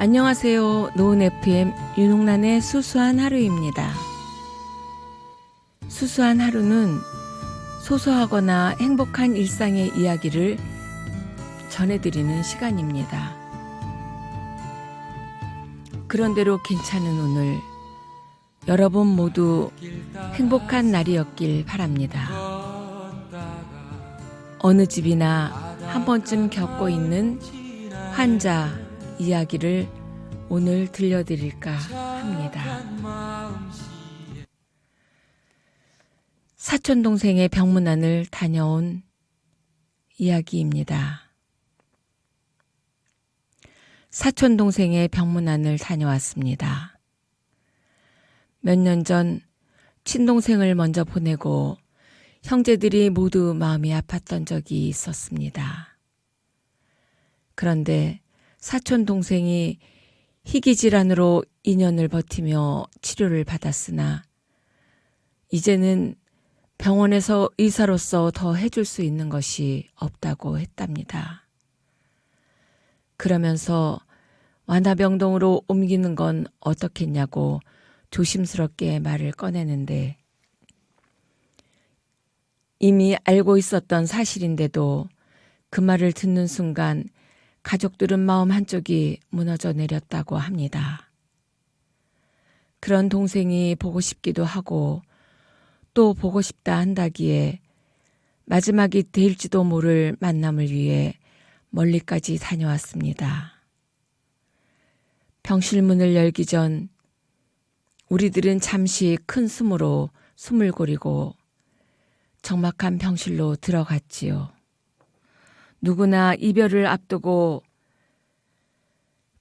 안녕하세요. 노은 FM 윤홍란의 수수한 하루입니다. 수수한 하루는 소소하거나 행복한 일상의 이야기를 전해드리는 시간입니다. 그런대로 괜찮은 오늘, 여러분 모두 행복한 날이었길 바랍니다. 어느 집이나 한 번쯤 겪고 있는 환자 이야기를 오늘 들려드릴까 합니다. 사촌동생의 병문안을 다녀온 이야기입니다. 사촌동생의 병문안을 다녀왔습니다. 몇 년 전 친동생을 먼저 보내고 형제들이 모두 마음이 아팠던 적이 있었습니다. 그런데 사촌 동생이 희귀질환으로 2년을 버티며 치료를 받았으나 이제는 병원에서 의사로서 더 해줄 수 있는 것이 없다고 했답니다. 그러면서 완화병동으로 옮기는 건 어떻겠냐고 조심스럽게 말을 꺼내는데 이미 알고 있었던 사실인데도 그 말을 듣는 순간 가족들은 마음 한쪽이 무너져 내렸다고 합니다. 그런 동생이 보고 싶기도 하고 또 보고 싶다 한다기에 마지막이 될지도 모를 만남을 위해 멀리까지 다녀왔습니다. 병실 문을 열기 전 우리들은 잠시 큰 숨으로 숨을 고르고 적막한 병실로 들어갔지요. 누구나 이별을 앞두고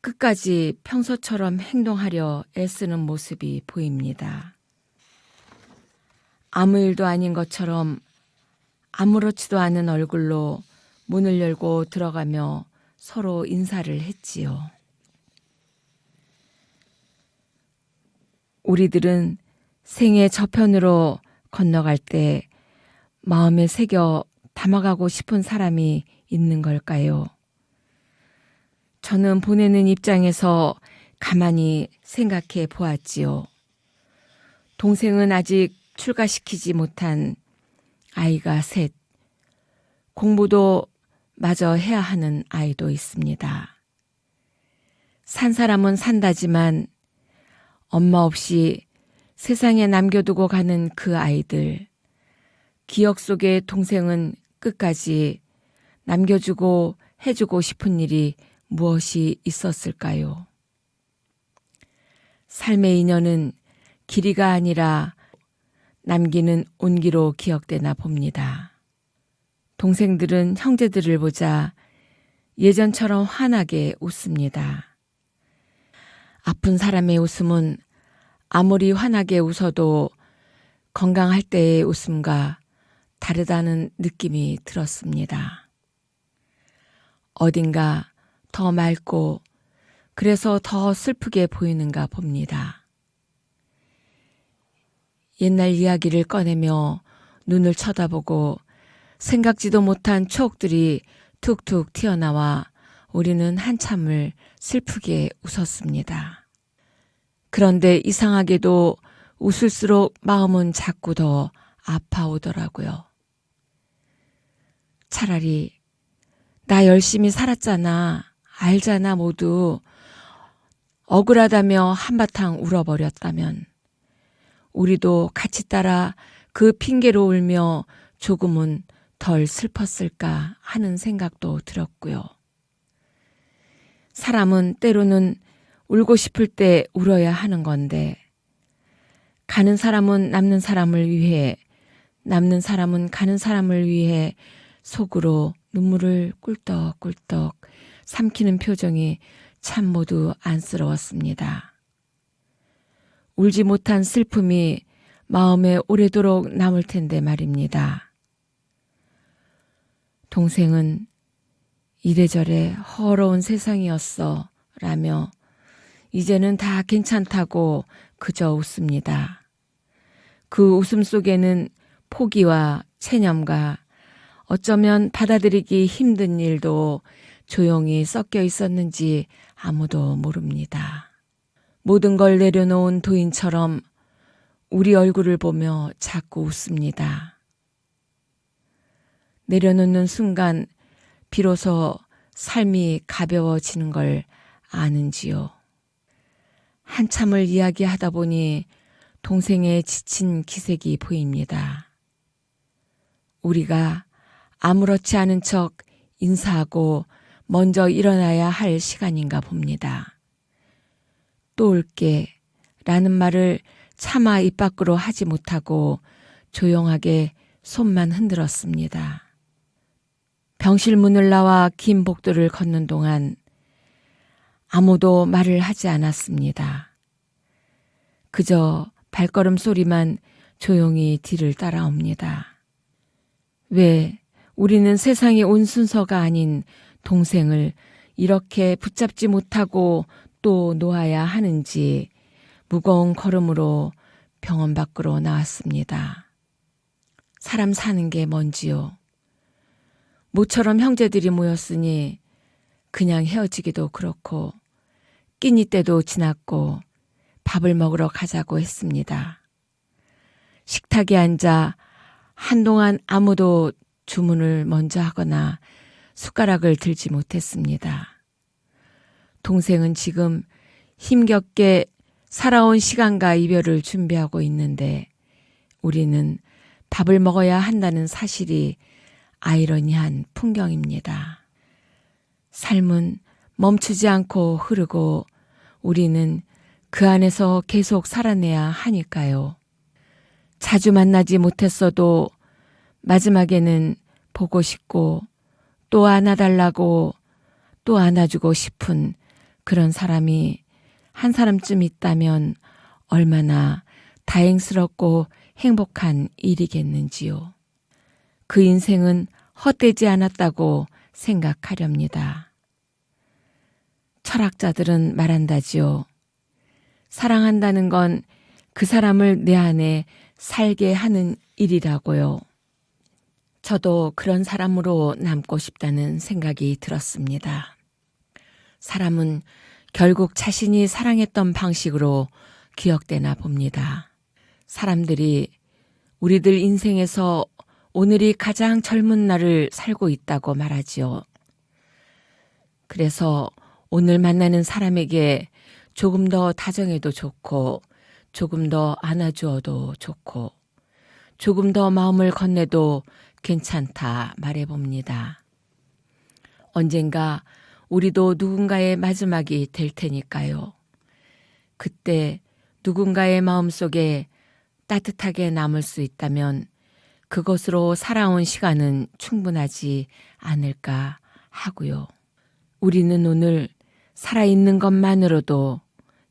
끝까지 평소처럼 행동하려 애쓰는 모습이 보입니다. 아무 일도 아닌 것처럼 아무렇지도 않은 얼굴로 문을 열고 들어가며 서로 인사를 했지요. 우리들은 생의 저편으로 건너갈 때 마음에 새겨 담아가고 싶은 사람이 있는 걸까요? 저는 보내는 입장에서 가만히 생각해 보았지요. 동생은 아직 출가시키지 못한 아이가 셋, 공부도 마저 해야 하는 아이도 있습니다. 산 사람은 산다지만 엄마 없이 세상에 남겨두고 가는 그 아이들, 기억 속의 동생은 끝까지 남겨주고 해주고 싶은 일이 무엇이 있었을까요? 삶의 인연은 길이가 아니라 남기는 온기로 기억되나 봅니다. 동생들은 형제들을 보자 예전처럼 환하게 웃습니다. 아픈 사람의 웃음은 아무리 환하게 웃어도 건강할 때의 웃음과 다르다는 느낌이 들었습니다. 어딘가 더 맑고 그래서 더 슬프게 보이는가 봅니다. 옛날 이야기를 꺼내며 눈을 쳐다보고 생각지도 못한 추억들이 툭툭 튀어나와 우리는 한참을 슬프게 웃었습니다. 그런데 이상하게도 웃을수록 마음은 자꾸 더 아파오더라고요. 차라리 나 열심히 살았잖아, 알잖아 모두 억울하다며 한바탕 울어버렸다면 우리도 같이 따라 그 핑계로 울며 조금은 덜 슬펐을까 하는 생각도 들었고요. 사람은 때로는 울고 싶을 때 울어야 하는 건데 가는 사람은 남는 사람을 위해, 남는 사람은 가는 사람을 위해 속으로 눈물을 꿀떡꿀떡 삼키는 표정이 참 모두 안쓰러웠습니다. 울지 못한 슬픔이 마음에 오래도록 남을 텐데 말입니다. 동생은 이래저래 허러운 세상이었어 라며 이제는 다 괜찮다고 그저 웃습니다. 그 웃음 속에는 포기와 체념과 어쩌면 받아들이기 힘든 일도 조용히 섞여 있었는지 아무도 모릅니다. 모든 걸 내려놓은 도인처럼 우리 얼굴을 보며 자꾸 웃습니다. 내려놓는 순간 비로소 삶이 가벼워지는 걸 아는지요. 한참을 이야기하다 보니 동생의 지친 기색이 보입니다. 우리가 아무렇지 않은 척 인사하고 먼저 일어나야 할 시간인가 봅니다. 또 올게 라는 말을 차마 입 밖으로 하지 못하고 조용하게 손만 흔들었습니다. 병실 문을 나와 긴 복도를 걷는 동안 아무도 말을 하지 않았습니다. 그저 발걸음 소리만 조용히 뒤를 따라옵니다. 왜 우리는 세상의 온 순서가 아닌 동생을 이렇게 붙잡지 못하고 또 놓아야 하는지 무거운 걸음으로 병원 밖으로 나왔습니다. 사람 사는 게 뭔지요. 모처럼 형제들이 모였으니 그냥 헤어지기도 그렇고 끼니 때도 지났고 밥을 먹으러 가자고 했습니다. 식탁에 앉아 한동안 아무도 주문을 먼저 하거나 숟가락을 들지 못했습니다. 동생은 지금 힘겹게 살아온 시간과 이별을 준비하고 있는데 우리는 밥을 먹어야 한다는 사실이 아이러니한 풍경입니다. 삶은 멈추지 않고 흐르고 우리는 그 안에서 계속 살아내야 하니까요. 자주 만나지 못했어도 마지막에는 보고 싶고 또 안아달라고 또 안아주고 싶은 그런 사람이 한 사람쯤 있다면 얼마나 다행스럽고 행복한 일이겠는지요. 그 인생은 헛되지 않았다고 생각하렵니다. 철학자들은 말한다지요. 사랑한다는 건 그 사람을 내 안에 살게 하는 일이라고요. 저도 그런 사람으로 남고 싶다는 생각이 들었습니다. 사람은 결국 자신이 사랑했던 방식으로 기억되나 봅니다. 사람들이 우리들 인생에서 오늘이 가장 젊은 날을 살고 있다고 말하지요. 그래서 오늘 만나는 사람에게 조금 더 다정해도 좋고 조금 더 안아주어도 좋고 조금 더 마음을 건네도 괜찮다 말해봅니다. 언젠가 우리도 누군가의 마지막이 될 테니까요. 그때 누군가의 마음속에 따뜻하게 남을 수 있다면 그것으로 살아온 시간은 충분하지 않을까 하고요. 우리는 오늘 살아있는 것만으로도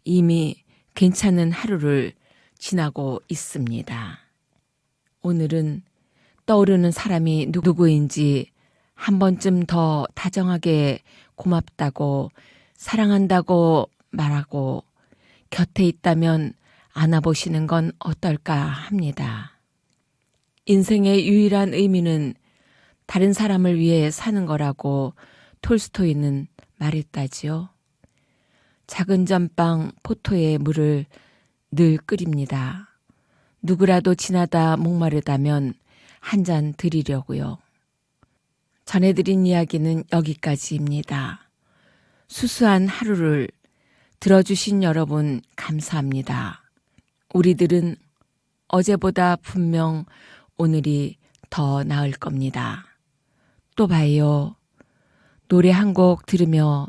이미 괜찮은 하루를 지나고 있습니다. 오늘은 떠오르는 사람이 누구인지 한 번쯤 더 다정하게 고맙다고 사랑한다고 말하고 곁에 있다면 안아보시는 건 어떨까 합니다. 인생의 유일한 의미는 다른 사람을 위해 사는 거라고 톨스토이는 말했다지요. 작은 전방 포토에 물을 늘 끓입니다. 누구라도 지나다 목마르다면 한 잔 드리려고요. 전해드린 이야기는 여기까지입니다. 수수한 하루를 들어주신 여러분 감사합니다. 우리들은 어제보다 분명 오늘이 더 나을 겁니다. 또 봐요. 노래 한 곡 들으며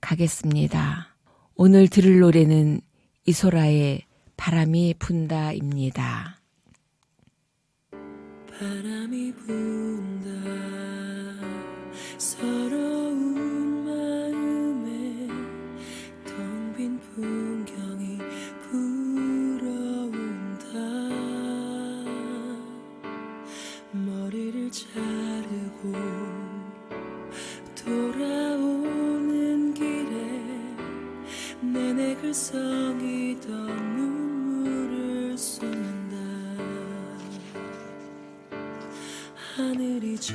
가겠습니다. 오늘 들을 노래는 이소라의 바람이 분다입니다. 바람이 분다 서러운 마음에 텅 빈 풍경이 불어온다 머리를 자르고 돌아오는 길에 내내 글썽이던 눈물을 쏟는다 하늘이 저